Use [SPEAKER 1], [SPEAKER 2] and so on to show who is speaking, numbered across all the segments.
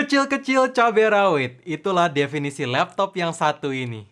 [SPEAKER 1] Kecil-kecil cabai rawit, itulah definisi laptop yang satu ini.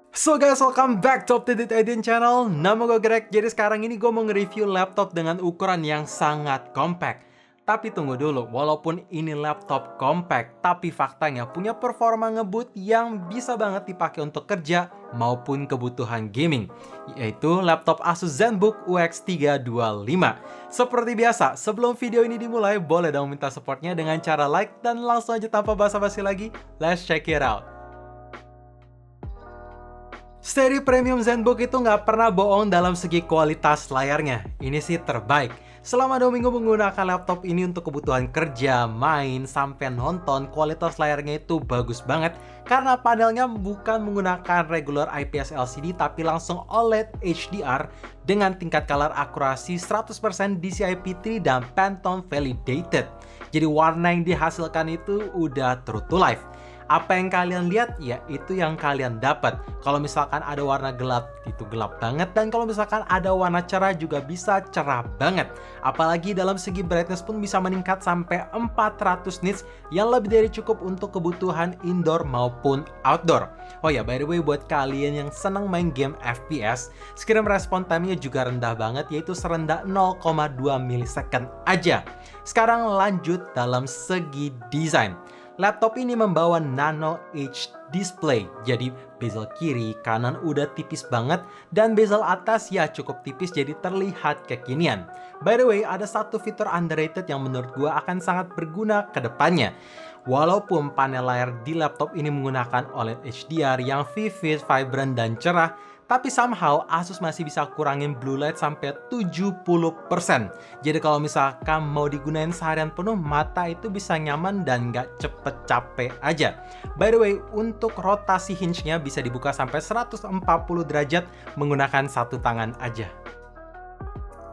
[SPEAKER 1] So guys, welcome back to Updated Edition channel. Nama gue Greg, jadi sekarang ini gue mau nge-review laptop dengan ukuran yang sangat compact. Tapi tunggu dulu, walaupun ini laptop compact, tapi faktanya punya performa ngebut yang bisa banget dipakai untuk kerja maupun kebutuhan gaming, yaitu laptop Asus ZenBook UX 325. Seperti biasa, sebelum video ini dimulai, boleh dong minta supportnya dengan cara like, dan langsung aja tanpa basa-basi lagi, let's check it out. Seri Premium ZenBook itu nggak pernah bohong dalam segi kualitas layarnya. Ini sih terbaik. Selama 2 minggu menggunakan laptop ini untuk kebutuhan kerja, main, sampai nonton, kualitas layarnya itu bagus banget. Karena panelnya bukan menggunakan regular IPS LCD, tapi langsung OLED HDR dengan tingkat color akurasi 100% DCI-P3 dan Pantone Validated. Jadi warna yang dihasilkan itu udah true to life. Apa yang kalian lihat, ya itu yang kalian dapat. Kalau misalkan ada warna gelap, itu gelap banget. Dan kalau misalkan ada warna cerah, juga bisa cerah banget. Apalagi dalam segi brightness pun bisa meningkat sampai 400 nits, yang lebih dari cukup untuk kebutuhan indoor maupun outdoor. Oh ya, by the way, buat kalian yang senang main game FPS, screen response time-nya juga rendah banget, yaitu serendah 0,2 milisecond aja. Sekarang lanjut dalam segi desain. Laptop ini membawa Nano Edge display, jadi bezel kiri, kanan udah tipis banget, dan bezel atas ya cukup tipis, jadi terlihat kekinian. By the way, ada satu fitur underrated yang menurut gua akan sangat berguna ke depannya. Walaupun panel layar di laptop ini menggunakan OLED HDR yang vivid, vibrant, dan cerah, tapi somehow Asus masih bisa kurangin blue light sampai 70%. Jadi kalau misalkan mau digunain seharian penuh, mata itu bisa nyaman dan nggak cepet capek aja. By the way, untuk rotasi hinge-nya bisa dibuka sampai 140 derajat menggunakan satu tangan aja.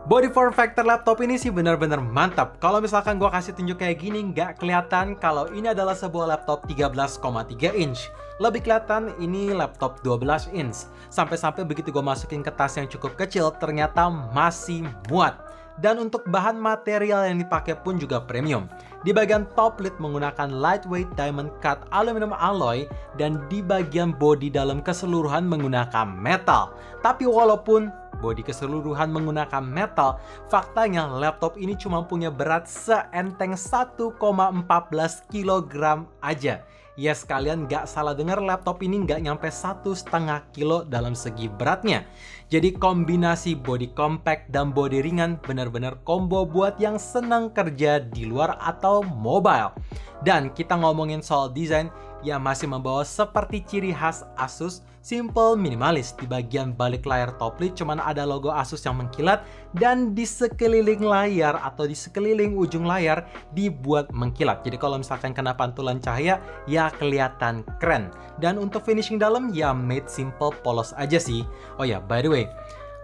[SPEAKER 1] Body form factor laptop ini sih benar-benar mantap. Kalau misalkan gua kasih tunjuk kayak gini, nggak kelihatan kalau ini adalah sebuah laptop 13,3 inch. Lebih kelihatan ini laptop 12 inch. Sampai-sampai begitu gue masukin ke tas yang cukup kecil, ternyata masih muat. Dan untuk bahan material yang dipakai pun juga premium. Di bagian top lid menggunakan lightweight diamond cut aluminum alloy, dan di bagian bodi dalam keseluruhan menggunakan metal. Tapi walaupun bodi keseluruhan menggunakan metal, faktanya laptop ini cuma punya berat seenteng 1,14 kg aja. Yes, kalian nggak salah dengar, laptop ini nggak nyampe 1,5 kilo dalam segi beratnya. Jadi kombinasi body compact dan body ringan benar-benar combo buat yang senang kerja di luar atau mobile. Dan kita ngomongin soal desain, ya masih membawa seperti ciri khas Asus, simple, minimalis. Di bagian balik layar top lid cuman ada logo Asus yang mengkilat, dan di sekeliling layar atau di sekeliling ujung layar dibuat mengkilat. Jadi kalau misalkan kena pantulan cahaya, ya kelihatan keren. Dan untuk finishing dalam, ya made simple, polos aja sih. Oh ya, by the way,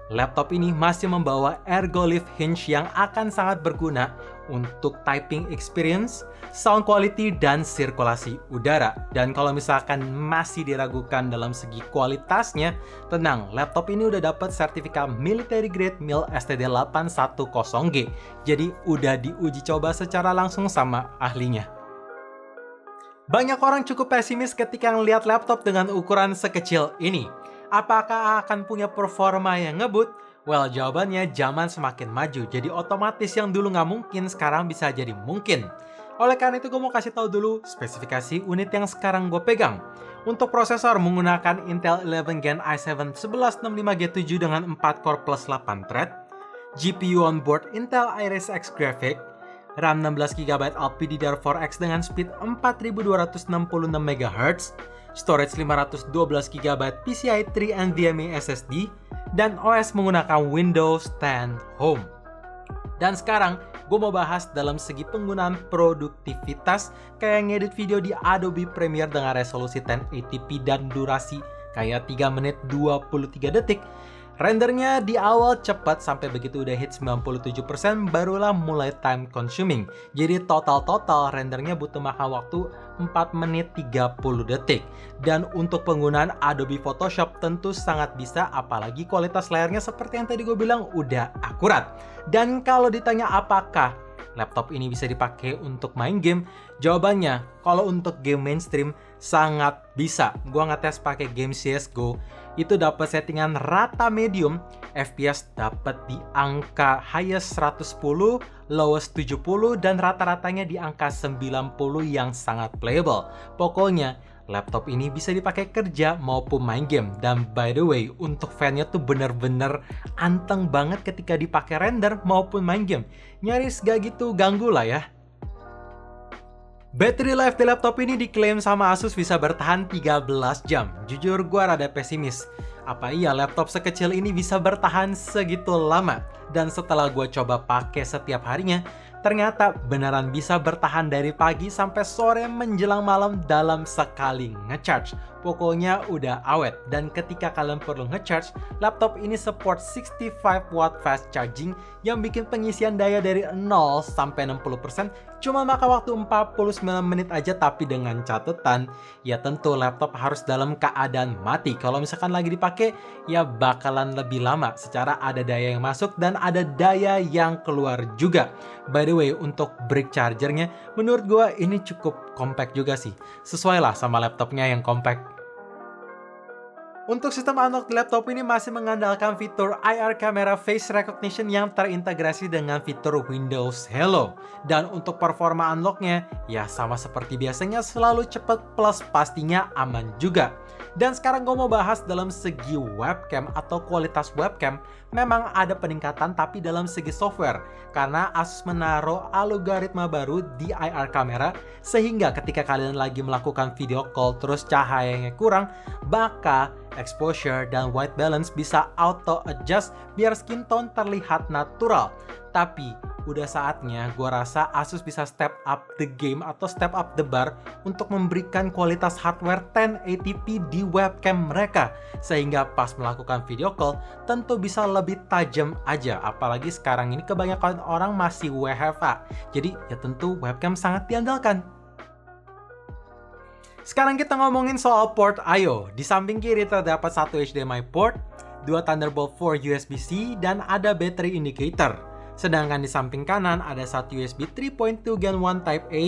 [SPEAKER 1] laptop ini masih membawa ergolift hinge yang akan sangat berguna untuk typing experience, sound quality, dan sirkulasi udara. Dan kalau misalkan masih diragukan dalam segi kualitasnya, tenang, laptop ini udah dapat sertifikat military grade MIL STD 810G. Jadi udah diuji coba secara langsung sama ahlinya. Banyak orang cukup pesimis ketika ngelihat laptop dengan ukuran sekecil ini. Apakah akan punya performa yang ngebut? Well, jawabannya zaman semakin maju, jadi otomatis yang dulu nggak mungkin sekarang bisa jadi mungkin. Oleh karena itu gue mau kasih tahu dulu spesifikasi unit yang sekarang gue pegang. Untuk prosesor menggunakan Intel 11 Gen i7 1165G7 dengan 4 core plus 8 thread, GPU on board Intel Iris X Graphic, RAM 16GB LPDDR4X dengan speed 4266 MHz, storage 512GB PCIe 3 NVMe SSD, dan OS menggunakan Windows 10 Home. Dan sekarang gue mau bahas dalam segi penggunaan produktivitas, kayak ngedit video di Adobe Premiere dengan resolusi 1080p dan durasi kayak 3 menit 23 detik. Rendernya di awal cepat sampai begitu udah hit 97% barulah mulai time consuming. Jadi total rendernya butuh makan waktu 4 menit 30 detik. Dan untuk penggunaan Adobe Photoshop tentu sangat bisa, apalagi kualitas layarnya seperti yang tadi gue bilang udah akurat. Dan kalau ditanya apakah laptop ini bisa dipakai untuk main game, jawabannya kalau untuk game mainstream sangat bisa. Gua ngetes pakai game CSGO, itu dapat settingan rata medium, FPS dapat di angka highest 110, lowest 70, dan rata-ratanya di angka 90 yang sangat playable. Pokoknya laptop ini bisa dipakai kerja maupun main game. Dan by the way, untuk fan-nya tuh bener-bener anteng banget ketika dipakai render maupun main game. Nyaris gak gitu ganggu lah ya. Battery life di laptop ini diklaim sama Asus bisa bertahan 13 jam. Jujur gua rada pesimis. Apa iya laptop sekecil ini bisa bertahan segitu lama? Dan setelah gua coba pakai setiap harinya, ternyata beneran bisa bertahan dari pagi sampai sore menjelang malam dalam sekali ngecharge. Pokoknya udah awet. Dan ketika kalian perlu ngecharge, laptop ini support 65 watt fast charging yang bikin pengisian daya dari 0 sampai 60% cuma makan waktu 49 menit aja. Tapi dengan catatan, ya tentu laptop harus dalam keadaan mati. Kalau misalkan lagi dipakai, ya bakalan lebih lama secara ada daya yang masuk dan ada daya yang keluar juga. By the way, untuk brick chargernya menurut gue ini cukup compact juga sih. Sesuai lah sama laptopnya yang compact. Untuk sistem unlock di laptop ini masih mengandalkan fitur IR Camera Face Recognition yang terintegrasi dengan fitur Windows Hello. Dan untuk performa unlocknya, ya sama seperti biasanya selalu cepat plus pastinya aman juga. Dan sekarang gue mau bahas dalam segi webcam atau kualitas webcam, memang ada peningkatan tapi dalam segi software. Karena Asus menaruh algoritma baru di IR Camera, sehingga ketika kalian lagi melakukan video call terus cahayanya kurang, maka exposure dan white balance bisa auto adjust biar skin tone terlihat natural. Tapi udah saatnya gua rasa Asus bisa step up the game atau step up the bar untuk memberikan kualitas hardware 1080p di webcam mereka, sehingga pas melakukan video call tentu bisa lebih tajam aja. Apalagi sekarang ini kebanyakan orang masih WFA, jadi ya tentu webcam sangat diandalkan. Sekarang kita ngomongin soal port I/O. Di samping kiri terdapat satu HDMI port, 2 Thunderbolt 4 USB-C, dan ada battery indicator. Sedangkan di samping kanan ada satu USB 3.2 Gen 1 Type A,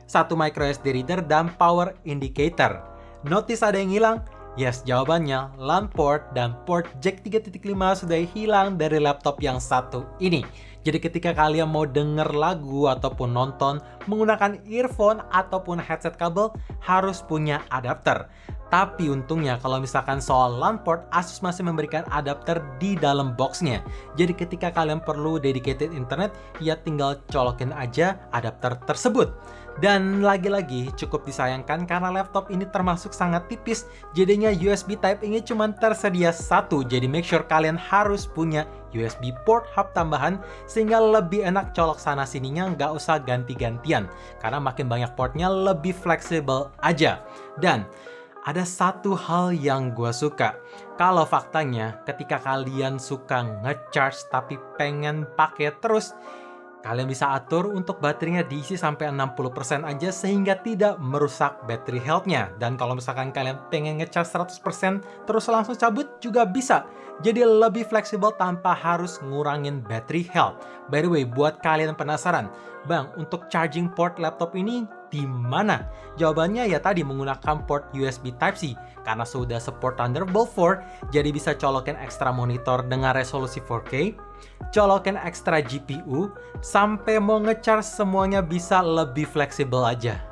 [SPEAKER 1] satu microSD reader, dan power indicator. Notice ada yang hilang? Yes, jawabannya LAN port dan port jack 3.5 sudah hilang dari laptop yang satu ini. Jadi ketika kalian mau denger lagu ataupun nonton menggunakan earphone ataupun headset kabel, harus punya adapter. Tapi untungnya kalau misalkan soal LAN port, Asus masih memberikan adapter di dalam boxnya. Jadi ketika kalian perlu dedicated internet, ya tinggal colokin aja adapter tersebut. Dan lagi-lagi cukup disayangkan karena laptop ini termasuk sangat tipis, jadinya USB Type ini cuma tersedia satu. Jadi make sure kalian harus punya USB port hub tambahan sehingga lebih enak colok sana sininya, nggak usah ganti-gantian. Karena makin banyak portnya lebih fleksibel aja. Dan ada satu hal yang gue suka. Kalau faktanya ketika kalian suka ngecharge tapi pengen pakai terus, kalian bisa atur untuk baterainya diisi sampai 60% aja sehingga tidak merusak battery health-nya. Dan kalau misalkan kalian pengen ngecharge 100% terus langsung cabut juga bisa. Jadi lebih fleksibel tanpa harus ngurangin battery health. By the way, buat kalian penasaran, Bang, untuk charging port laptop ini di mana? Jawabannya ya tadi menggunakan port USB Type-C. Karena sudah support Thunderbolt 4, jadi bisa colokin ekstra monitor dengan resolusi 4K, colokin ekstra GPU, sampai mau ngecharge semuanya bisa lebih fleksibel aja.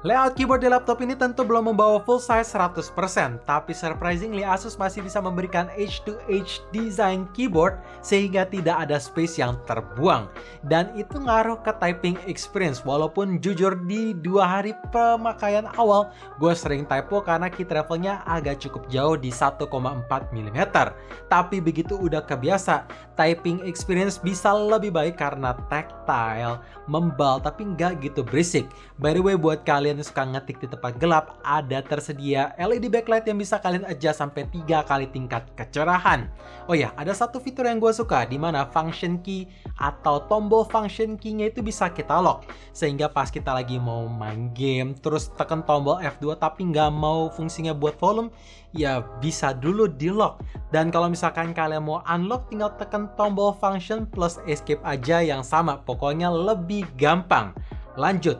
[SPEAKER 1] Layout keyboard di laptop ini tentu belum membawa full size 100%, tapi surprisingly Asus masih bisa memberikan edge-to-edge design keyboard sehingga tidak ada space yang terbuang. Dan itu ngaruh ke typing experience, walaupun jujur di 2 hari pemakaian awal, gue sering typo karena key travelnya agak cukup jauh di 1,4 mm. Tapi begitu udah kebiasa, typing experience bisa lebih baik karena tactile, membal, tapi nggak gitu berisik. By the way, buat kalian kalian yang suka ngetik di tempat gelap, ada tersedia LED backlight yang bisa kalian adjust sampai 3 kali tingkat kecerahan. Oh ya, ada satu fitur yang gue suka, di mana function key atau tombol function key-nya itu bisa kita lock. Sehingga pas kita lagi mau main game, terus tekan tombol F2 tapi nggak mau fungsinya buat volume, ya bisa dulu di lock. Dan kalau misalkan kalian mau unlock, tinggal tekan tombol function plus escape aja yang sama, pokoknya lebih gampang. Lanjut,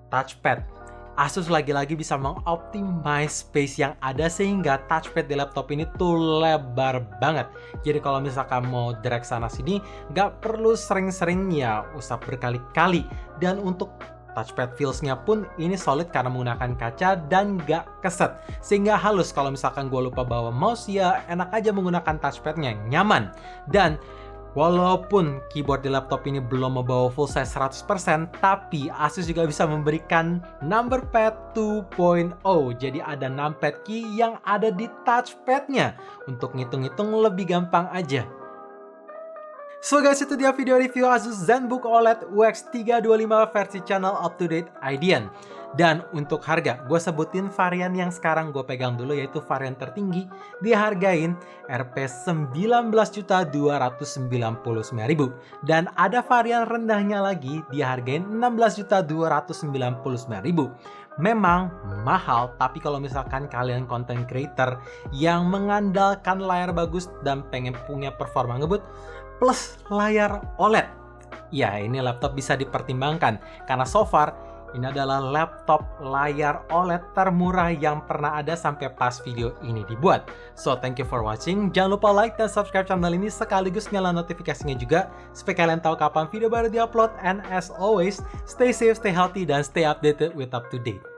[SPEAKER 1] touchpad. Asus lagi-lagi bisa mengoptimize space yang ada sehingga touchpad di laptop ini tuh lebar banget. Jadi kalau misalkan mau drag sana sini, nggak perlu sering-sering ya usap berkali-kali. Dan untuk touchpad feels-nya pun ini solid karena menggunakan kaca dan nggak keset. Sehingga halus, kalau misalkan gue lupa bawa mouse ya enak aja menggunakan touchpadnya, nyaman. Dan walaupun keyboard di laptop ini belum membawa full size 100%, tapi Asus juga bisa memberikan number pad 2.0. Jadi ada numpad key yang ada di touchpadnya. Untuk ngitung-ngitung lebih gampang aja. So guys, itu dia video review Asus ZenBook OLED UX 325 versi channel up-to-date Idean. Dan untuk harga, gue sebutin varian yang sekarang gue pegang dulu, yaitu varian tertinggi, dihargain Rp9.299.000. Dan ada varian rendahnya lagi, dihargain Rp16.299.000. Memang mahal, tapi kalau misalkan kalian content creator yang mengandalkan layar bagus dan pengen punya performa ngebut plus layar OLED, ya ini laptop bisa dipertimbangkan. Karena so far ini adalah laptop layar OLED termurah yang pernah ada sampai pas video ini dibuat. So, thank you for watching. Jangan lupa like dan subscribe channel ini sekaligus nyalain notifikasinya juga supaya kalian tahu kapan video baru diupload. And as always, stay safe, stay healthy, dan stay updated with up to date.